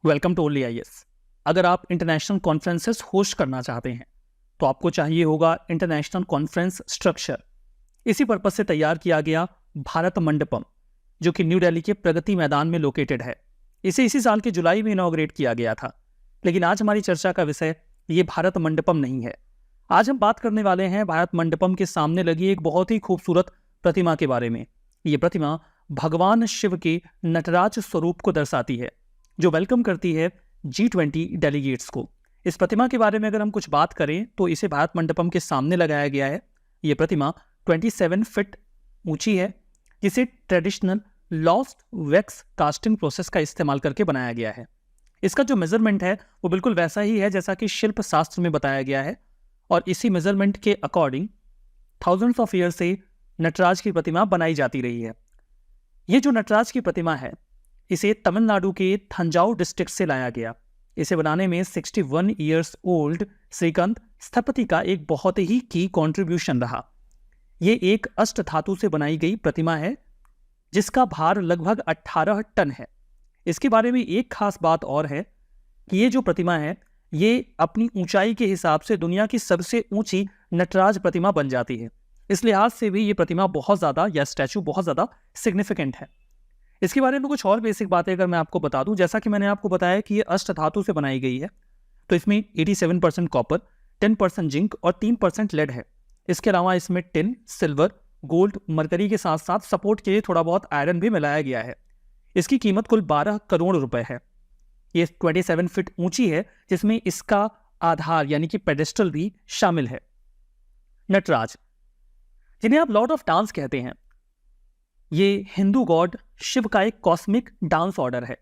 Welcome to only IAS. अगर आप international conferences host करना चाहते हैं तो आपको चाहिए होगा इंटरनेशनल कॉन्फ्रेंस स्ट्रक्चर। इसी पर्पज से तैयार किया गया भारत मंडपम, जो कि न्यू दिल्ली के प्रगति मैदान में लोकेटेड है। इसे इसी साल के जुलाई में इनॉग्रेट किया गया था। लेकिन आज हमारी चर्चा का विषय ये भारत मंडपम नहीं है। आज हम बात करने वाले हैं भारत मंडपम के सामने लगी एक बहुत ही खूबसूरत प्रतिमा के बारे में। ये प्रतिमा भगवान शिव के नटराज स्वरूप को दर्शाती है, जो वेलकम करती है G20 डेलीगेट्स को। इस प्रतिमा के बारे में अगर हम कुछ बात करें तो इसे भारत मंडपम के सामने लगाया गया है। यह प्रतिमा 27 फीट ऊंची है, जिसे traditional lost wax casting process का इस्तेमाल करके बनाया गया है। इसका जो मेजरमेंट है वो बिल्कुल वैसा ही है जैसा कि शिल्प शास्त्र में बताया गया है, और इसी मेजरमेंट के अकॉर्डिंग थाउजेंड्स ऑफ ईयर से नटराज की प्रतिमा बनाई जाती रही है। ये जो नटराज की प्रतिमा है इसे तमिलनाडु के थंजावुर डिस्ट्रिक्ट से लाया गया। इसे बनाने में 61 ईयर्स ओल्ड श्रीकांत स्थपति का एक बहुत ही की कंट्रीब्यूशन रहा। ये एक अष्ट धातु से बनाई गई प्रतिमा है जिसका भार लगभग 18 टन है। इसके बारे में एक खास बात और है कि ये जो प्रतिमा है ये अपनी ऊंचाई के हिसाब से दुनिया की सबसे ऊंची नटराज प्रतिमा बन जाती है। इस लिहाज से भी ये प्रतिमा बहुत ज़्यादा या स्टैचू बहुत ज़्यादा सिग्निफिकेंट है। इसके बारे में कुछ और बेसिक बातें अगर मैं आपको बता दूं, जैसा कि मैंने आपको बताया कि ये अष्ट धातु से बनाई गई है, तो इसमें 87% कॉपर, 10% जिंक और 3% लेड है। इसके अलावा इसमें टिन, सिल्वर, गोल्ड, मरकरी के साथ साथ सपोर्ट के लिए थोड़ा बहुत आयरन भी मिलाया गया है। इसकी कीमत कुल 12 करोड़ रुपए है। ये 27 फीट ऊंची है, जिसमें इसका आधार यानी कि पेडेस्टल भी शामिल है। नटराज, जिन्हें आप लॉर्ड ऑफ डांस कहते हैं, ये हिंदू गॉड शिव का एक कॉस्मिक डांस ऑर्डर है,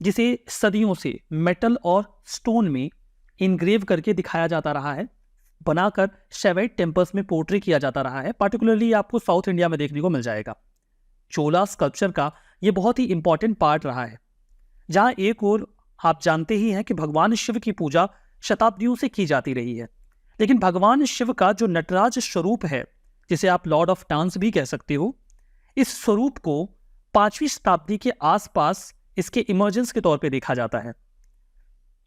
जिसे सदियों से मेटल और स्टोन में इनग्रेव करके दिखाया जाता रहा है, बनाकर शेवाइट टेम्पल्स में पोर्ट्रे किया जाता रहा है। पार्टिकुलरली आपको साउथ इंडिया में देखने को मिल जाएगा। चोला स्कल्पचर का ये बहुत ही इंपॉर्टेंट पार्ट रहा है, जहां एक और आप जानते ही हैं कि भगवान शिव की पूजा शताब्दियों से की जाती रही है। लेकिन भगवान शिव का जो नटराज स्वरूप है, जिसे आप लॉर्ड ऑफ डांस भी कह सकते हो, इस स्वरूप को 5वीं शताब्दी के आसपास इसके इमर्जेंस के तौर पे देखा जाता है।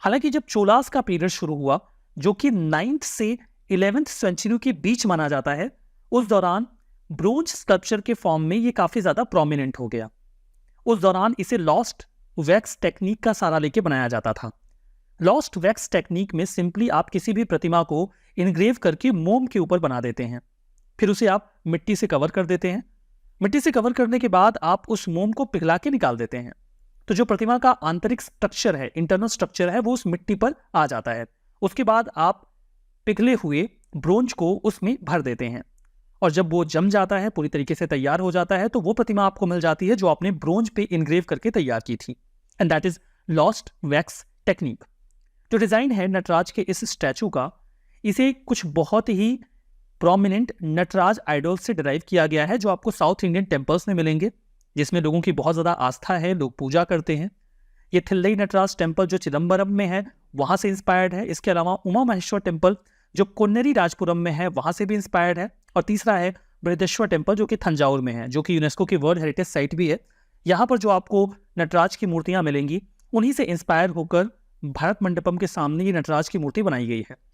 हालांकि जब चोलास का पीरियड शुरू हुआ, जो कि 9th से 11th सेंचुरी के बीच माना जाता है, उस दौरान ब्रोंज स्कल्पचर के फॉर्म में ये काफी ज्यादा प्रोमिनेंट हो गया। उस दौरान इसे लॉस्ट वैक्स टेक्निक का सहारा लेके बनाया जाता था। लॉस्ट वैक्स टेक्निक में सिंपली आप किसी भी प्रतिमा को इनग्रेव करके मोम के ऊपर बना देते हैं, फिर उसे आप मिट्टी से कवर कर देते हैं। मिट्टी से कवर करने के बाद आप उस मोम को पिघला के निकाल देते हैं, तो जो प्रतिमा का आंतरिक स्ट्रक्चर है, इंटरनल स्ट्रक्चर है, वो उस मिट्टी पर आ जाता है। उसके बाद आप पिघले हुए ब्रोंज को उसमें भर देते हैं, और जब वो जम जाता है, पूरी तरीके से तैयार हो जाता है, तो वो प्रतिमा आपको मिल जाती है जो आपने ब्रोंज पे इनग्रेव करके तैयार की थी। And that is lost wax technique. जो डिजाइन है नटराज के इस स्टैचू का, इसे कुछ बहुत ही प्रोमिनेंट नटराज आइडल से डिराइव किया गया है, जो आपको साउथ इंडियन टेम्पल्स में मिलेंगे, जिसमें लोगों की बहुत ज्यादा आस्था है, लोग पूजा करते हैं। ये थिल्लई नटराज टेम्पल जो चिदम्बरम में है, वहां से इंस्पायर्ड है। इसके अलावा उमा महेश्वर टेम्पल जो कोन्नेरी राजपुरम में है, वहां से भी इंस्पायर्ड है। और तीसरा है बृहदेश्वर टेम्पल जो कि थंजावुर में है, जो कि यूनेस्को की वर्ल्ड हेरिटेज साइट भी है। यहाँ पर जो आपको नटराज की मूर्तियां मिलेंगी, उन्हीं से इंस्पायर होकर भारत मंडपम के सामने ये नटराज की मूर्ति बनाई गई है।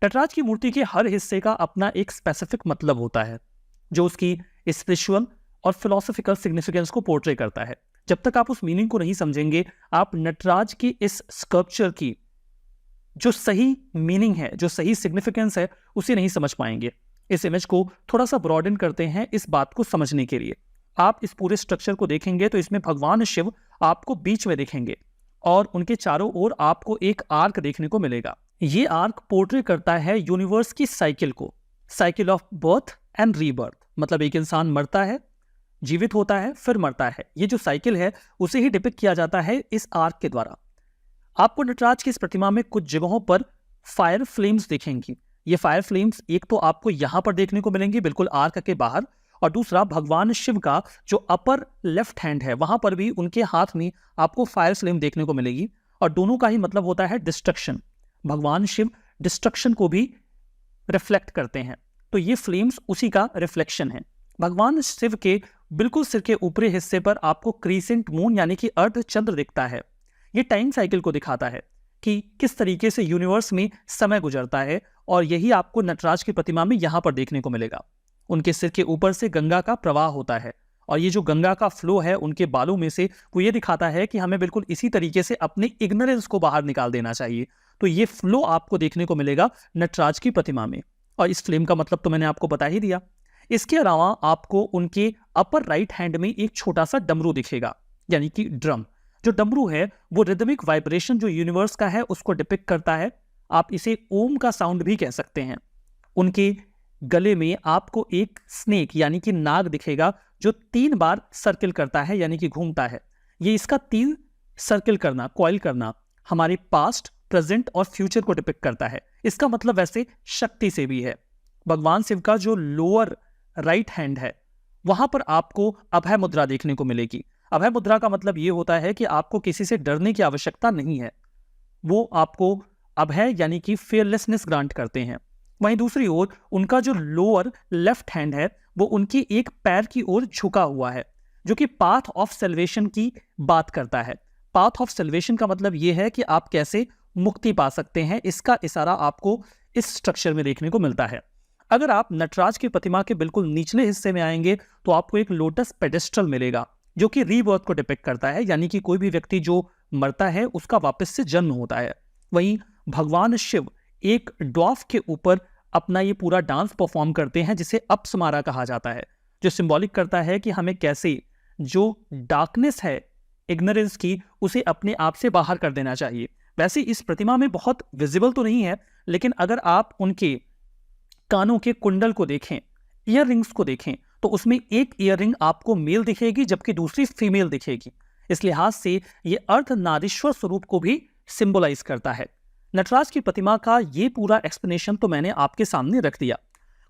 नटराज की मूर्ति के हर हिस्से का अपना एक स्पेसिफिक मतलब होता है, जो उसकी स्पिरिचुअल और फिलोसॉफिकल सिग्निफिकेंस को पोर्ट्रे करता है। जब तक आप उस मीनिंग को नहीं समझेंगे, आप नटराज की इस स्कल्पचर की जो सही मीनिंग है, जो सही सिग्निफिकेंस है, उसे नहीं समझ पाएंगे। इस इमेज को थोड़ा सा ब्रॉडन करते हैं इस बात को समझने के लिए। आप इस पूरे स्ट्रक्चर को देखेंगे तो इसमें भगवान शिव आपको बीच में दिखेंगे, और उनके चारों ओर आपको एक आर्क देखने को मिलेगा। ये आर्क पोर्ट्रे करता है यूनिवर्स की साइकिल को, cycle of birth and rebirth. मतलब एक इंसान मरता है, जीवित होता है, फिर मरता है। ये जो साइकिल है उसे ही डिपिक्ट किया जाता है इस आर्क के द्वारा। आपको नटराज की इस प्रतिमा में कुछ जगहों पर फायर फ्लेम्स दिखेंगी। ये फायर फ्लेम्स एक तो आपको यहां पर देखने को मिलेंगी बिल्कुल आर्क के बाहर, और दूसरा भगवान शिव का जो अपर लेफ्ट हैंड है, वहां पर भी उनके हाथ में आपको फायर फ्लेम देखने को मिलेगी। और दोनों का ही मतलब होता है डिस्ट्रक्शन। भगवान शिव डिस्ट्रक्शन को भी रिफ्लेक्ट करते हैं, तो ये फ्लेम्स उसी का रिफ्लेक्शन है। भगवान शिव के बिल्कुल सिर के ऊपरी हिस्से पर आपको क्रीसेंट मून यानी कि अर्ध चंद्र दिखता है। ये टाइम साइकिल को दिखाता है कि किस तरीके से यूनिवर्स में समय गुजरता है, और यही आपको नटराज की प्रतिमा में यहां पर देखने को मिलेगा। उनके सिर के ऊपर से गंगा का प्रवाह होता है, और ये जो गंगा का फ्लो है उनके बालों में से, वो ये दिखाता है कि हमें बिल्कुल इसी तरीके से अपने इग्नोरेंस को बाहर निकाल देना चाहिए। तो ये फ्लो आपको देखने को मिलेगा नटराज की प्रतिमा में, और इस फ्लेम का मतलब तो मैंने आपको बता ही दिया। इसके अलावा आपको उनके अपर राइट हैंड में एक छोटा सा डमरू दिखेगा, यानी कि ड्रम। जो डमरू है वो रिदमिक वाइब्रेशन जो यूनिवर्स का है उसको डिपिक्ट करता है। आप इसे ओम का साउंड भी कह सकते हैं। उनके गले में आपको एक स्नेक यानी कि नाग दिखेगा, जो 3 बार सर्किल करता है, यानी कि घूमता है। ये इसका 3 सर्किल करना, कॉइल करना, हमारे पास्ट, प्रेजेंट और फ्यूचर को डिपिक्ट करता है। इसका मतलब वैसे शक्ति से भी है। भगवान शिव का जो लोअर राइट हैंड है वहां पर आपको अभय मुद्रा देखने को मिलेगी। अभय मुद्रा का मतलब यह होता है कि आपको किसी से डरने की आवश्यकता नहीं है, वो आपको अभय यानी कि फेयरलेसनेस ग्रांट करते हैं। वहीं दूसरी ओर उनका जो लोअर लेफ्ट हैंड है वो उनकी एक पैर की ओर झुका हुआ है, जो कि पाथ ऑफ सेल्वेशन की बात करता है। पाथ ऑफ सेल्वेशन का मतलब यह है कि आप कैसे मुक्ति पा सकते हैं, इसका इशारा आपको इस स्ट्रक्चर में देखने को मिलता है। अगर आप नटराज की प्रतिमा के बिल्कुल निचले हिस्से में आएंगे तो आपको एक लोटस पेडेस्ट्रल मिलेगा, जो कि रीबर्थ को डिपिक्ट करता है, यानी कि कोई भी व्यक्ति जो मरता है उसका वापस से जन्म होता है। वहीं भगवान शिव एक ड्वार्फ के ऊपर अपना ये पूरा डांस परफॉर्म करते हैं, जिसे अपस्मारा कहा जाता है, जो सिंबॉलिक करता है कि हमें कैसे जो डार्कनेस है इग्नोरेंस की, उसे अपने आप से बाहर कर देना चाहिए। वैसे इस प्रतिमा में बहुत विजिबल तो नहीं है, लेकिन अगर आप उनके कानों के कुंडल को देखें, ईयर रिंग्स को देखें, तो उसमें एक ईयर रिंग आपको मेल दिखेगी जबकि दूसरी फीमेल दिखेगी। इस लिहाज से यह अर्धनारीश्वर स्वरूप को भी सिंबलाइज करता है। नटराज की प्रतिमा का ये पूरा एक्सप्लेनेशन तो मैंने आपके सामने रख दिया।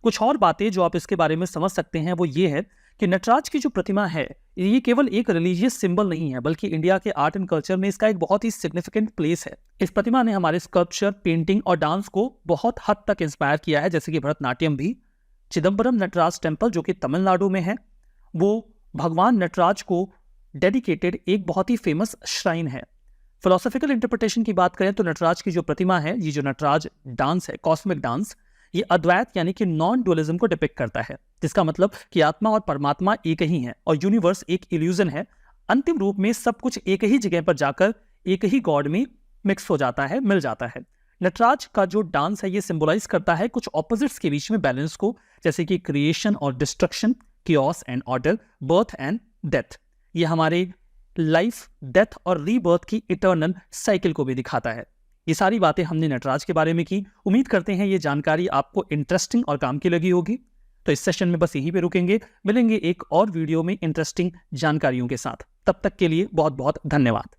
कुछ और बातें जो आप इसके बारे में समझ सकते हैं वो ये है कि नटराज की जो प्रतिमा है ये केवल एक रिलीजियस सिंबल नहीं है, बल्कि इंडिया के आर्ट एंड कल्चर में इसका एक बहुत ही सिग्निफिकेंट प्लेस है। इस प्रतिमा ने हमारे स्कल्पचर, पेंटिंग और डांस को बहुत हद तक इंस्पायर किया है, जैसे कि भरतनाट्यम भी। चिदम्बरम नटराज टेम्पल जो कि तमिलनाडु में है, वो भगवान नटराज को डेडिकेटेड एक बहुत ही फेमस श्राइन है। फिलोसॉफिकल इंटरप्रिटेशन की बात करें तो नटराज की जो प्रतिमा है, ये जो नटराज डांस है, कॉस्मिक डांस, ये अद्वैत यानी कि नॉन डुअलिज्म को डिपिक्ट करता है, जिसका मतलब कि आत्मा और परमात्मा एक ही है और यूनिवर्स एक इल्यूजन है। अंतिम रूप में सब कुछ एक ही जगह पर जाकर एक ही गॉड में मिक्स हो जाता है, मिल जाता है। नटराज का जो डांस है ये सिंबलाइज करता है कुछ ऑपोजिट्स के बीच में बैलेंस को, जैसे कि क्रिएशन और destruction, chaos and order, birth and death. ये हमारे लाइफ, डेथ और रीबर्थ की इटर्नल साइकिल को भी दिखाता है। ये सारी बातें हमने नटराज के बारे में की। उम्मीद करते हैं ये जानकारी आपको इंटरेस्टिंग और काम की लगी होगी। तो इस सेशन में बस यहीं पे रुकेंगे, मिलेंगे एक और वीडियो में इंटरेस्टिंग जानकारियों के साथ। तब तक के लिए बहुत बहुत धन्यवाद।